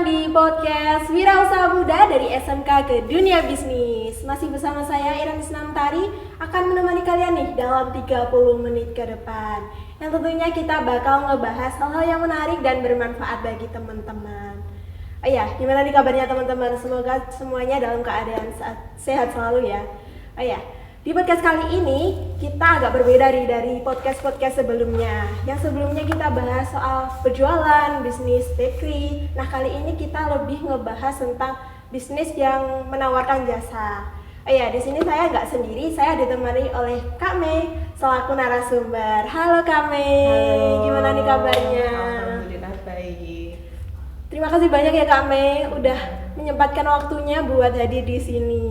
di podcast Wirausaha Muda dari SMK ke Dunia Bisnis. Masih bersama saya Iren Isnamtari akan menemani kalian nih dalam 30 menit ke depan. Yang tentunya kita bakal ngebahas hal-hal yang menarik dan bermanfaat bagi teman-teman. Oh ya, gimana nih kabarnya teman-teman? Semoga semuanya dalam keadaan sehat selalu ya. Oh ya, di podcast kali ini kita agak berbeda dari podcast-podcast sebelumnya. Yang sebelumnya kita bahas soal berjualan, bisnis bakery. Nah, kali ini kita lebih ngebahas tentang bisnis yang menawarkan jasa. Oh ya, di sini saya nggak sendiri, saya ditemani oleh Kak Mei selaku narasumber. Halo Kak Mei, gimana nih kabarnya? Alhamdulillah baik. Terima kasih banyak ya Kak Mei udah menyempatkan waktunya buat hadir di sini.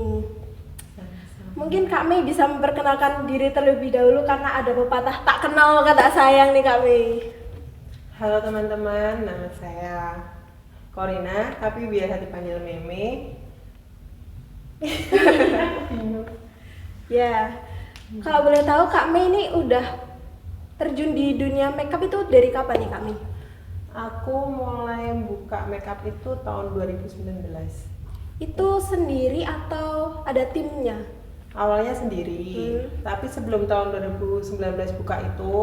Mungkin Kak Mei bisa memperkenalkan diri terlebih dahulu karena ada pepatah tak kenal maka tak sayang nih Kak Mei. Halo teman-teman, nama saya Corina, tapi biasa dipanggil Meme. Ya, kalau boleh tahu Kak Mei ini udah terjun di dunia makeup itu dari kapan nih Kak Mei? Aku mulai buka makeup itu tahun 2019. Itu sendiri atau ada timnya? Awalnya sendiri, tapi sebelum tahun 2019 buka itu,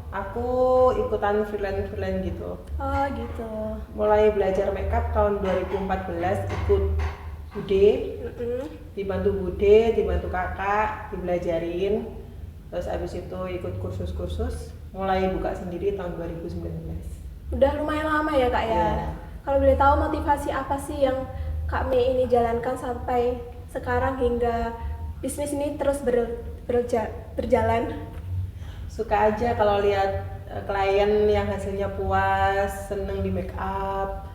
aku ikutan freelance gitu. Oh gitu. Mulai belajar makeup tahun 2014, ikut Bude, dibantu Bude, dibantu kakak, dibelajarin. Terus abis itu ikut kursus-kursus, mulai buka sendiri tahun 2019. Udah lumayan lama ya Kak ya? Iya. Kalau boleh tahu motivasi apa sih yang Kak Mei ini jalankan sampai sekarang hingga bisnis ini terus berjalan? Suka aja kalau lihat klien yang hasilnya puas, seneng di make up,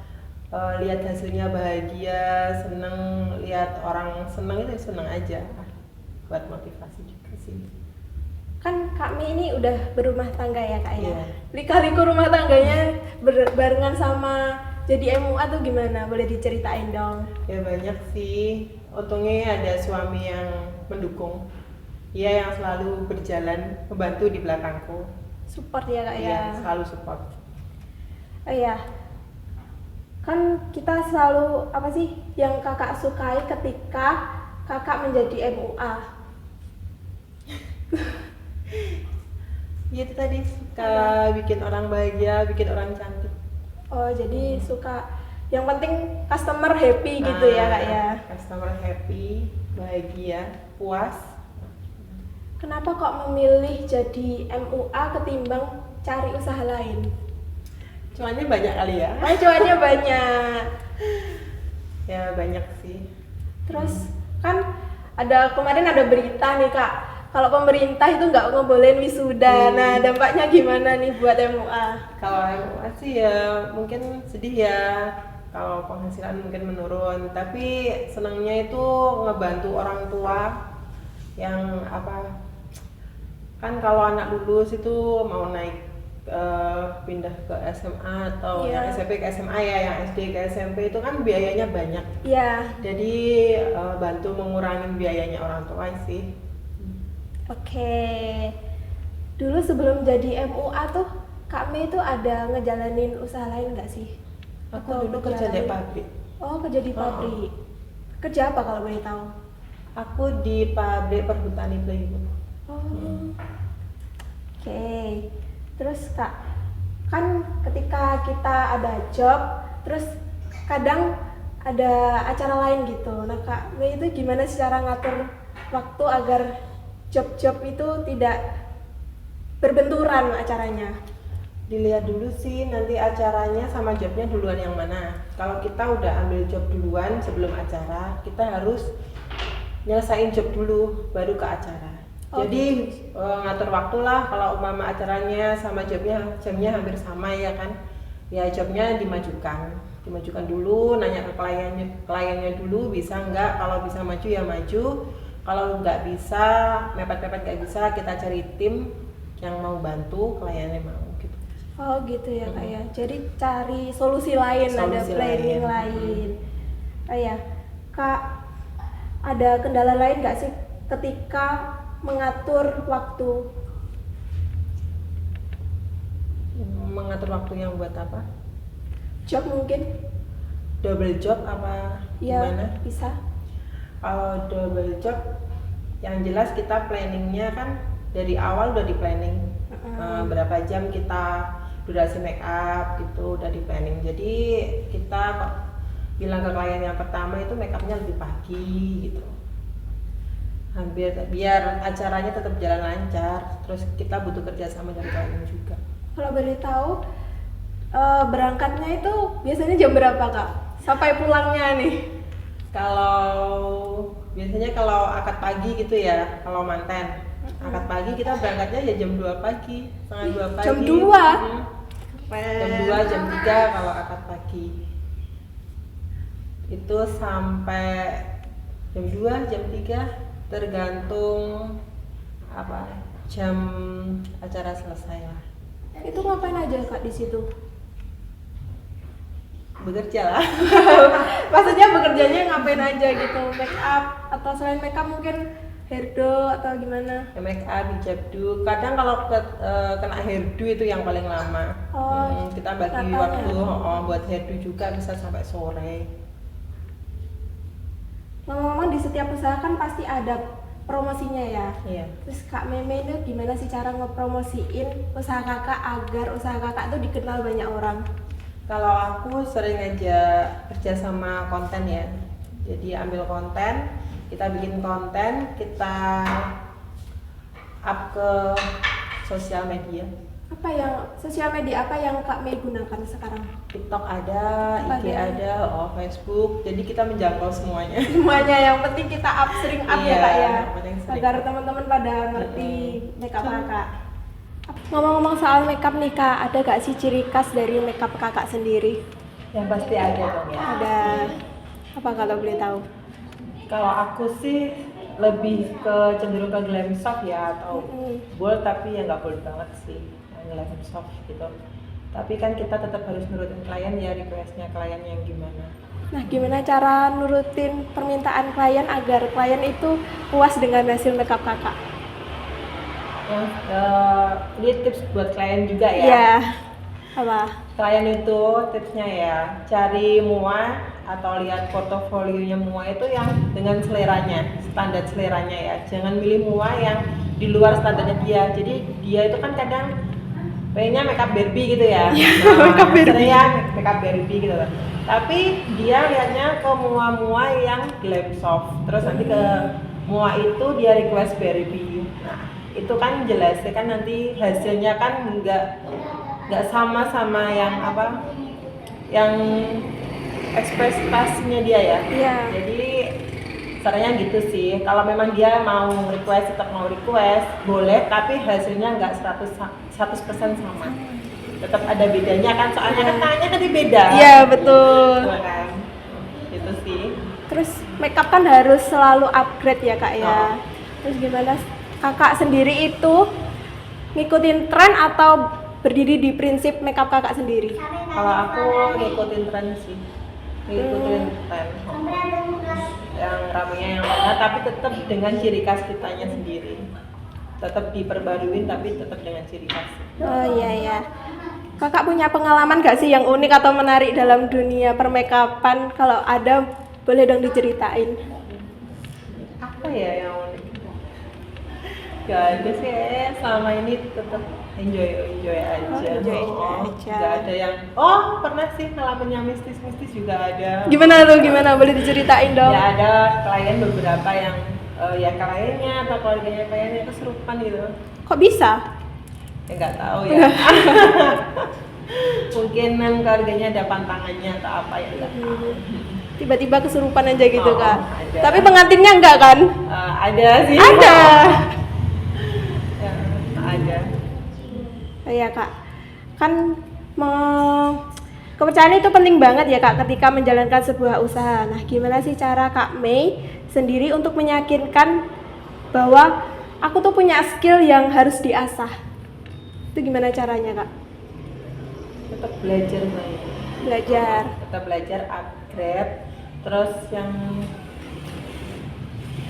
lihat hasilnya bahagia, seneng lihat orang seneng, itu seneng aja, buat motivasi juga sih. Kan Kak Mei ini udah berumah tangga ya Kak ya? Iya. Lika-liku rumah tangganya barengan sama jadi MUA tuh gimana? Boleh diceritain dong? Ya banyak sih, untungnya ada suami yang mendukung. Ia yang selalu berjalan membantu di belakangku. Support ya Kak ya? Iya, selalu support. Oh iya, kan kita selalu apa sih yang kakak sukai ketika kakak menjadi MUA? Iya, itu tadi suka bikin orang bahagia, bikin orang cantik. Oh jadi suka, yang penting customer happy gitu ya Kak ya? Customer happy, bahagia, puas. Kenapa kok memilih jadi MUA ketimbang cari usaha lain? Cuannya banyak kali ya? Oh cuannya banyak. Ya banyak sih. Terus kan kemarin ada berita nih Kak, kalau pemerintah itu nggak ngebolehin wisuda. Nah dampaknya gimana nih buat MUA? Kalau MUA sih ya mungkin sedih ya, kalau penghasilan mungkin menurun. Tapi senangnya itu ngebantu orang tua yang kan kalau anak lulus itu mau naik pindah ke SMA atau yang SMP ke SMA ya, yang SD ke SMP itu kan biayanya banyak. Iya. Jadi bantu mengurangi biayanya orang tua sih. Oke. Dulu sebelum jadi MUA tuh Kak Mei tuh ada ngejalanin usaha lain nggak sih? Aku Atau dulu kerja di pabrik. Oh kerja di pabrik. Kerja apa kalau boleh tahu? Aku di pabrik perhutani Playbook. Oh. Oke. Terus Kak, kan ketika kita ada job, terus kadang ada acara lain gitu. Nah Kak Mei itu gimana sih cara ngatur waktu agar job-job itu tidak berbenturan acaranya? Dilihat dulu sih nanti acaranya sama jobnya duluan yang mana. Kalau kita udah ambil job duluan sebelum acara, kita harus nyelesain job dulu baru ke acara. Jadi ngatur waktu lah, kalau umpama acaranya sama jamnya hampir sama ya kan, ya jobnya dimajukan dulu, nanya ke kliennya dulu bisa nggak, kalau bisa maju ya maju, kalau nggak bisa, mepet-mepet nggak bisa, kita cari tim yang mau bantu kliennya mau gitu. Oh gitu ya Kak ya, jadi cari solusi lain, ada planning lain. Oh ya Kak, ada kendala lain nggak sih ketika mengatur waktu? Mengatur waktu yang buat apa? Job mungkin? double job apa Ya, gimana? bisa. Kalau double job, yang jelas kita planningnya kan dari awal udah di planning. Berapa jam kita durasi make up gitu udah di planning. Jadi kita kok bilang ke klien yang pertama itu make upnya lebih pagi gitu. Hampir biar acaranya tetap jalan lancar. Terus kita butuh kerjasama dari klien juga. Kalau boleh tahu, berangkatnya itu biasanya jam berapa Kak? Sampai pulangnya nih? Biasanya kalau akad pagi gitu ya, kalau manten akad pagi kita berangkatnya ya jam 2 pagi, setengah 2 pagi. Jam 2? Jam 2, jam 3 kalau akad pagi. Itu sampai jam 2, jam 3 tergantung jam acara selesai lah. Itu ngapain aja Kak di situ? Bekerja lah. Maksudnya bekerjanya ngapain aja gitu? Make up atau selain make up mungkin hairdo atau gimana? Ya, make up, hijabdu. Kadang kalau kena hairdo itu yang paling lama. Kita bagi katanya. waktu buat hairdo juga bisa sampai sore. Ngomong-ngomong di setiap usaha kan pasti ada promosinya ya. Iya. Terus Kak Meme itu gimana sih cara ngepromosiin usaha kakak agar usaha kakak itu dikenal banyak orang? Kalau aku sering aja kerja sama konten ya. Jadi ambil konten, kita bikin konten, kita up ke sosial media. Sosial media apa yang Kak Mei gunakan sekarang? TikTok ada, IG ada, Facebook. Jadi kita menjangkau semuanya. Semuanya yang penting kita sering up ya Kak ya. yang penting sering Agar up. teman-teman pada ngerti makeup kakak. Ngomong-ngomong soal makeup nih Kak, ada gak sih ciri khas dari makeup kakak sendiri? Yang pasti ada dong ya. Ada apa kalau boleh tahu? Kalau aku sih lebih ke cenderung ke glam soft ya atau bold, tapi ya nggak bold banget sih, yang glam soft gitu. Tapi kan kita tetap harus nurutin klien ya, requestnya klien yang gimana. Nah, gimana cara nurutin permintaan klien agar klien itu puas dengan hasil makeup kakak? Ini tips buat klien juga ya. Iya. Apa? Klien itu tipsnya ya, cari MUA atau lihat portofolionya MUA itu yang dengan seleranya, standar seleranya ya. Jangan milih MUA yang di luar standarnya dia. Jadi dia itu kan kadang pengennya makeup Barbie gitu ya. Makeup Barbie. Ya, makeup Barbie gitu. Tapi dia lihatnya ke MUA yang glam soft. Terus nanti ke MUA itu dia request Barbie. Nah, itu kan jelas ya kan nanti hasilnya kan nggak sama yang ekspektasinya dia ya. Iya. Jadi caranya gitu sih. Kalau memang dia mau request, tetap mau request boleh, tapi hasilnya nggak 100% sama. Tetap ada bedanya kan, soalnya kan tangannya tadi beda. Iya, betul. Gitu kan. Gitu sih. Terus makeup kan harus selalu upgrade ya Kak ya. Terus gimana kakak sendiri itu ngikutin tren atau berdiri di prinsip makeup kakak sendiri? Kalau aku ngikutin tren sih, ngikutin tren yang ramenya yang mana, tapi tetap dengan ciri khas kitanya sendiri, tetap diperbaruin tapi tetap dengan ciri khas. Oh iya ya. Kakak punya pengalaman gak sih yang unik atau menarik dalam dunia permakeupan? Kalau ada boleh dong diceritain. Apa ya yang unik? Gak ada sih, selama ini tetap enjoy aja. Enjoy aja. Gak ada yang pernah sih ngalamin yang mistis juga ada. Gimana tuh? Gimana? Boleh diceritain dong? Ya ada klien beberapa yang ya kliennya atau keluarganya kliennya kesurupan gitu. Kok bisa? Ya nggak tahu ya. Mungkin keluarganya ada pantangannya atau apa ya nggak tahu. Tiba-tiba kesurupan aja gitu Kak. Ada. Tapi pengantinnya enggak kan? Ada sih. Ada. Ya, ada. Oh iya Kak. Kan kepercayaan itu penting banget ya Kak ketika menjalankan sebuah usaha. Nah, gimana sih cara Kak Mei sendiri untuk meyakinkan bahwa aku tuh punya skill yang harus diasah? Itu gimana caranya Kak? Tetap belajar main. Belajar. Tetap belajar, upgrade. Terus yang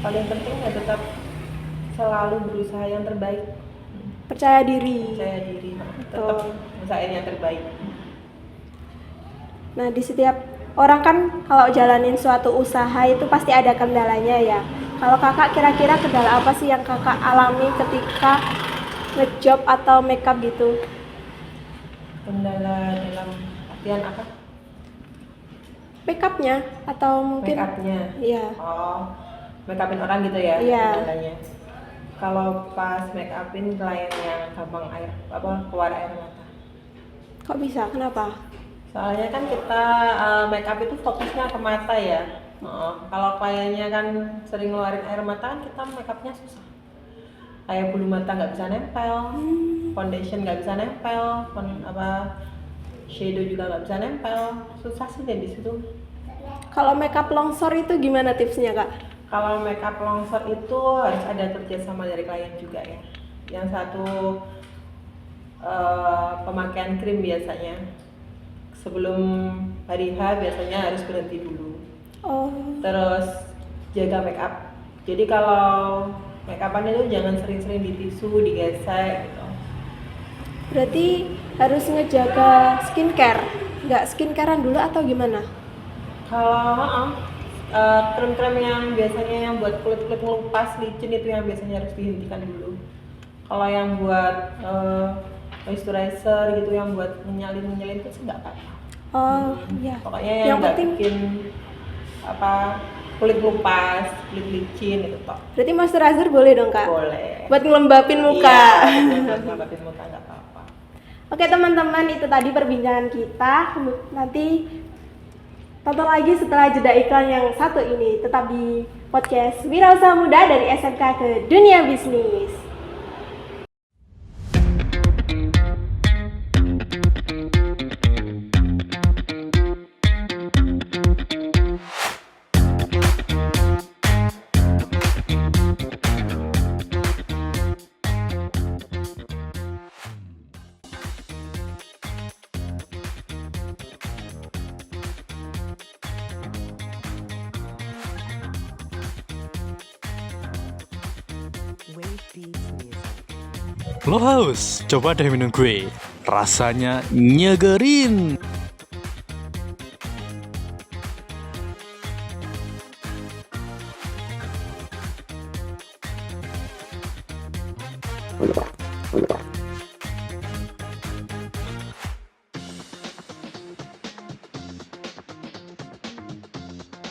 paling penting ya tetap selalu berusaha yang terbaik. Percaya diri. Percaya diri, tetap usahain yang terbaik. Nah, di setiap orang kan kalau jalanin suatu usaha itu pasti ada kendalanya ya. Kalau kakak kira-kira kendala apa sih yang kakak alami ketika ngejob atau makeup gitu? Kendala dalam artian apa? Makeupnya atau mungkin? Make upnya. Iya. Oh, make upin orang gitu ya? Iya. Kendalanya. Kalau pas make upin klien yang gampang keluar air mata. Kok bisa? Kenapa? Soalnya kan kita make up itu fokusnya ke mata ya. Kalau kliennya kan sering ngeluarin air mata kan kita make upnya susah. Kayak bulu mata nggak bisa nempel, foundation nggak bisa nempel, shadow juga nggak bisa nempel. Susah sih deh di situ. Kalau makeup longsor itu gimana tipsnya kak? Kalau make up longsor itu harus ada kerjasama dari klien juga ya. Yang satu pemakaian krim biasanya. Sebelum hari H biasanya harus berhenti dulu. Oh. Terus jaga make up. Jadi kalau make upan itu jangan sering-sering ditisu, digesek gitu. Berarti harus ngejaga skincare, nggak skincarean dulu atau gimana? Kalau krim-krim yang biasanya yang buat kulit-kulit ngelupas licin itu yang biasanya harus dihentikan dulu. Kalau yang buat moisturizer gitu, yang buat menyalin itu sih nggak apa-apa. Oh iya. Pokoknya yang nggak bikin kulit ngelupas, kulit licin itu toh. Berarti moisturizer boleh dong kak? Boleh. Buat ngelembapin muka. Iya, buat ngelembapin muka nggak apa-apa. Oke teman-teman, itu tadi perbincangan kita. Nanti tonton lagi setelah jeda iklan yang satu ini. Tetap di podcast Wirausaha Muda dari SMK ke Dunia Bisnis. Lo haus? Coba deh minum gue. Rasanya nyegerin.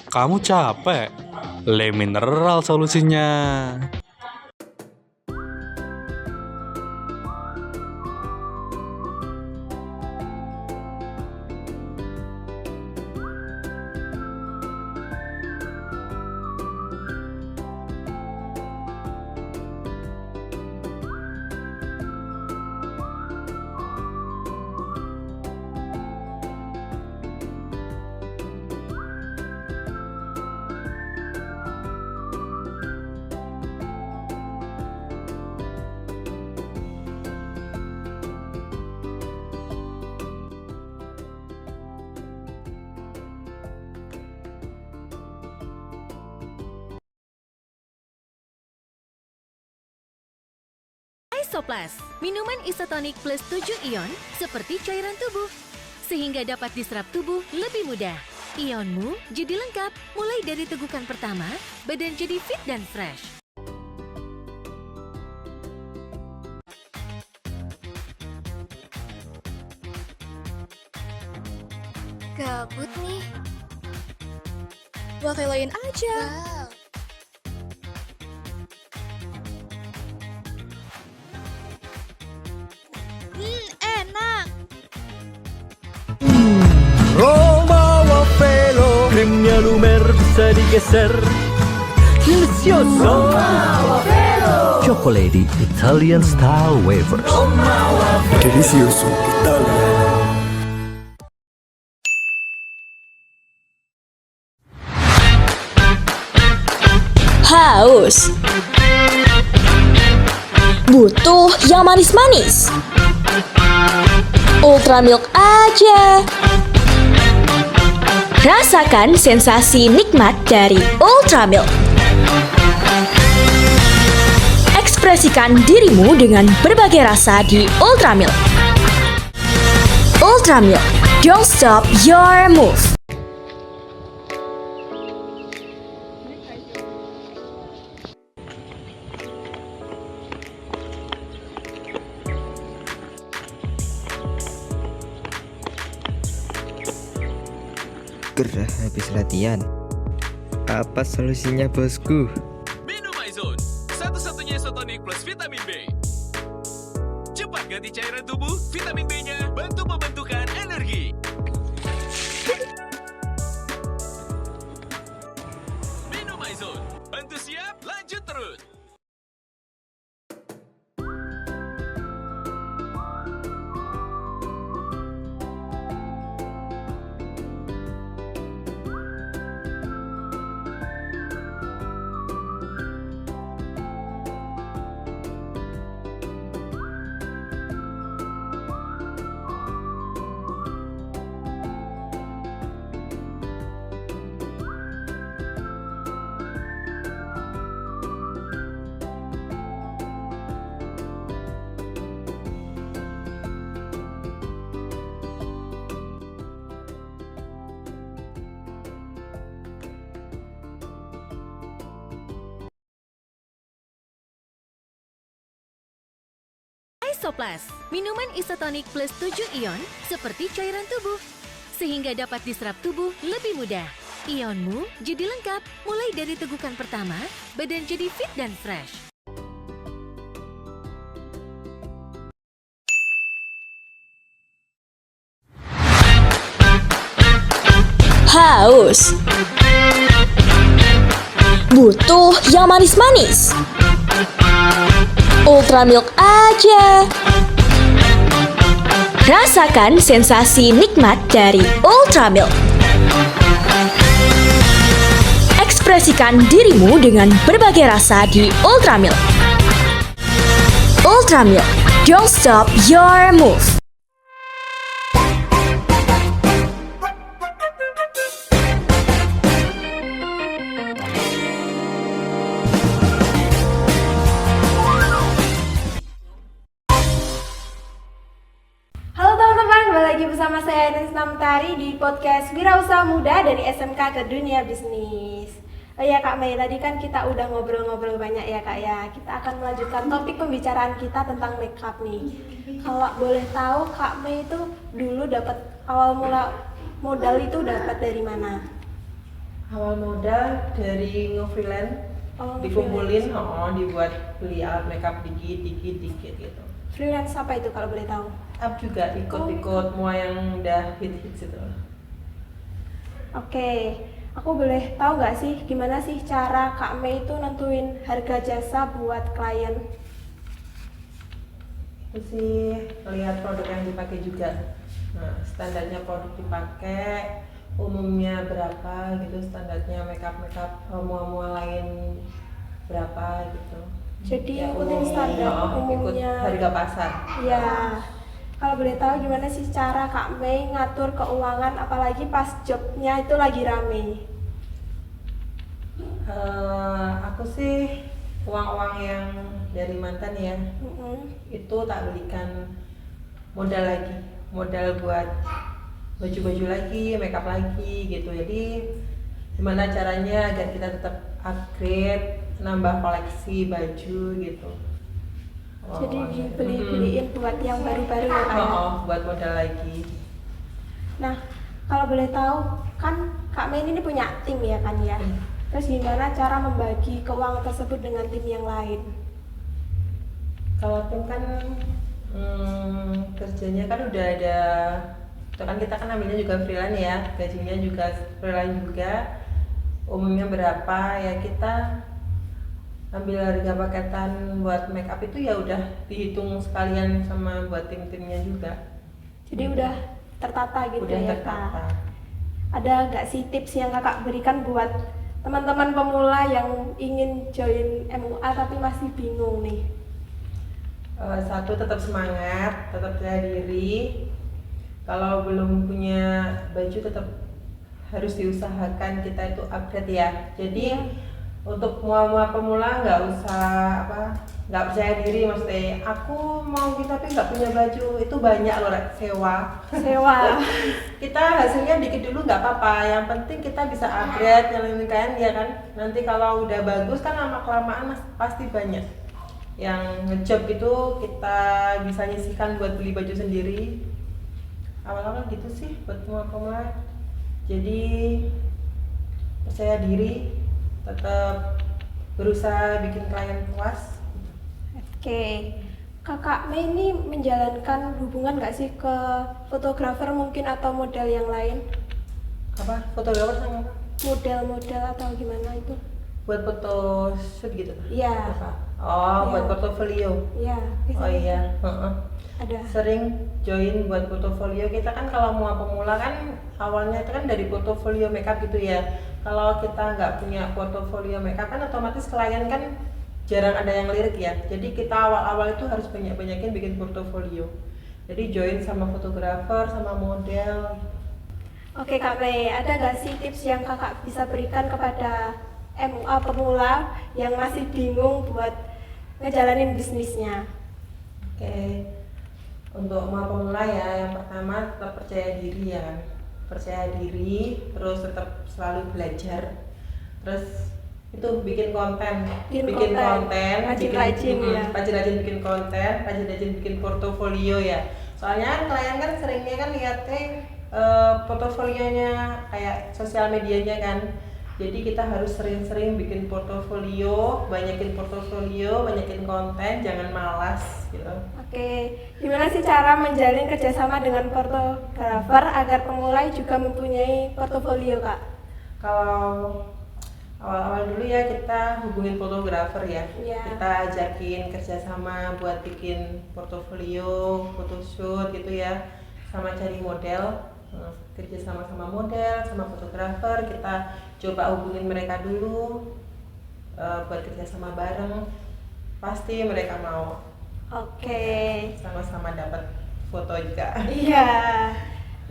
Kamu capek? Le Mineral solusinya. Isoplas, minuman isotonik plus 7 ion seperti cairan tubuh, sehingga dapat diserap tubuh lebih mudah. Ionmu jadi lengkap, mulai dari tegukan pertama, badan jadi fit dan fresh. Gabut nih. Buat veloin aja. Wow. Enak. Roma Wafelo, krimnya lumer bisa digeser. Delicioso. Chocolate Italian style wafers. Delicioso Italia. Haus. Butuh yang manis-manis. Ultra Milk aja. Rasakan sensasi nikmat dari Ultra Milk. Ekspresikan dirimu dengan berbagai rasa di Ultra Milk. Ultra Milk, don't stop your move. gerah habis latihan. Apa solusinya bosku? Minum Aizone, satu-satunya isotonik plus vitamin B. Cepat ganti cairan tubuh, vitamin B-nya bantu membentukkan energi. Minum Aizone, bantu siap, lanjut terus. Isoplas, minuman isotonik plus 7 ion seperti cairan tubuh, sehingga dapat diserap tubuh lebih mudah. Ionmu jadi lengkap, mulai dari tegukan pertama, badan jadi fit dan fresh. Haus. Butuh yang manis-manis. Ultra Milk aja. Rasakan sensasi nikmat dari Ultra Milk. Ekspresikan dirimu dengan berbagai rasa di Ultra Milk. Ultra Milk, don't stop your move. Bersama saya Ines Namtari di podcast Wirausaha Muda dari SMK ke Dunia Bisnis. Oh ya Kak Mei, tadi kan kita udah ngobrol-ngobrol banyak ya Kak ya. Kita akan melanjutkan topik pembicaraan kita tentang makeup nih. Kalau boleh tahu Kak Mei itu dulu dapat awal mula modal itu dapat dari mana? Awal modal dari nge-freelance, dikumpulin, dibuat beli alat makeup dikit gitu. Freelance apa itu kalau boleh tahu? Up juga ikut semua yang udah hit-hit gitu. Oke, aku boleh tahu nggak sih gimana sih cara Kak Mei itu nentuin harga jasa buat klien? Itu sih lihat produk yang dipakai juga. Nah, standarnya produk dipakai, umumnya berapa gitu, standarnya makeup mua lain berapa gitu. Jadi ya, ikutin standar umumnya. Ikut harga pasar. Iya. Kalau boleh tahu gimana sih cara Kak Mei ngatur keuangan apalagi pas jobnya itu lagi rame? Aku sih uang-uang yang dari mantan ya, itu tak belikan modal buat baju-baju lagi, makeup lagi gitu. Jadi gimana caranya agar kita tetap upgrade, nambah koleksi baju gitu. Jadi dibeliin buat yang baru-baru ya Kak? Buat modal lagi. Nah, kalau boleh tahu kan Kak Mei ini punya tim ya kan ya? Terus gimana cara membagi keuangan tersebut dengan tim yang lain? Kalau tim kan kerjanya kan udah ada, itu kan kita kan ambilnya juga freelance ya, gajinya juga freelance juga. Umumnya berapa ya kita ambil harga paketan buat make up itu ya udah dihitung sekalian sama buat tim-timnya juga. Jadi udah tertata gitu udah ya tertata. Kak. Ada nggak sih tips yang Kakak berikan buat teman-teman pemula yang ingin join MUA tapi masih bingung nih? Satu, tetap semangat, tetap percaya diri. Kalau belum punya baju tetap harus diusahakan kita itu upgrade ya. Jadi untuk mua pemula nggak percaya diri, maksudnya aku mau gitu tapi nggak punya baju, itu banyak loh sewa kita hasilnya dikit dulu nggak apa-apa, yang penting kita bisa upgrade yang kan ya kan. Nanti kalau udah bagus kan lama kelamaan pasti banyak yang ngejob itu, kita bisa nyisihkan buat beli baju sendiri. Awal-awal gitu sih buat mua pemula. Jadi percaya diri, tetap berusaha bikin klien puas. Oke, Kakak Mei ini menjalankan hubungan nggak sih ke fotografer mungkin atau model yang lain? Apa? Fotografer sama apa? Model-model atau gimana itu? Buat foto shoot gitu? Iya. Apa? Oh, Iya. buat portofolio. Iya. Oh iya. Heeh. Ada. Sering join buat portofolio. Kita kan kalau mau pemula kan awalnya itu kan dari portofolio makeup gitu ya. Kalau kita nggak punya portofolio makeup kan otomatis klien kan jarang ada yang lirik ya. Jadi kita awal-awal itu harus banyak-banyakin bikin portofolio. Jadi join sama fotografer, sama model. Oke Kak Mei, ada nggak sih tips yang Kakak bisa berikan kepada MUA pemula yang masih bingung buat ngejalanin bisnisnya? Oke, untuk mau pemula ya, yang pertama tetap percaya diri ya kan. Percaya diri, terus tetap selalu belajar. Terus itu bikin konten, rajin-rajin ya. Rajin-rajin bikin konten, rajin-rajin bikin portofolio ya. Soalnya klien kan seringnya kan lihatnya portofolionya kayak sosial medianya kan. Jadi kita harus sering-sering bikin portofolio, banyakin konten, jangan malas gitu. Oke, gimana sih cara menjalin kerjasama dengan fotografer agar pemula juga mempunyai portofolio Kak? Kalau awal-awal dulu ya kita hubungin fotografer ya. Iya. Kita ajakin kerjasama buat bikin portofolio, photoshoot gitu ya, sama cari model. Kerja sama model, sama fotografer, kita coba hubungin mereka dulu buat kerja sama bareng, pasti mereka mau. Oke. Sama-sama dapat foto juga. Iya.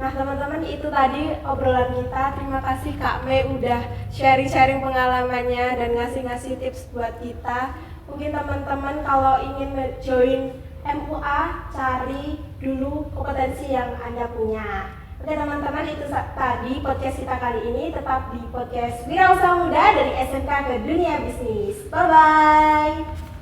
Nah teman-teman itu tadi obrolan kita. Terima kasih Kak Mei udah sharing-sharing pengalamannya dan ngasih-ngasih tips buat kita. Mungkin teman-teman kalau ingin join MUA, cari dulu kompetensi yang Anda punya. Oke teman-teman, itu tadi podcast kita kali ini. Tetap di podcast Wirausaha Muda dari SMK ke Dunia Bisnis. Bye-bye.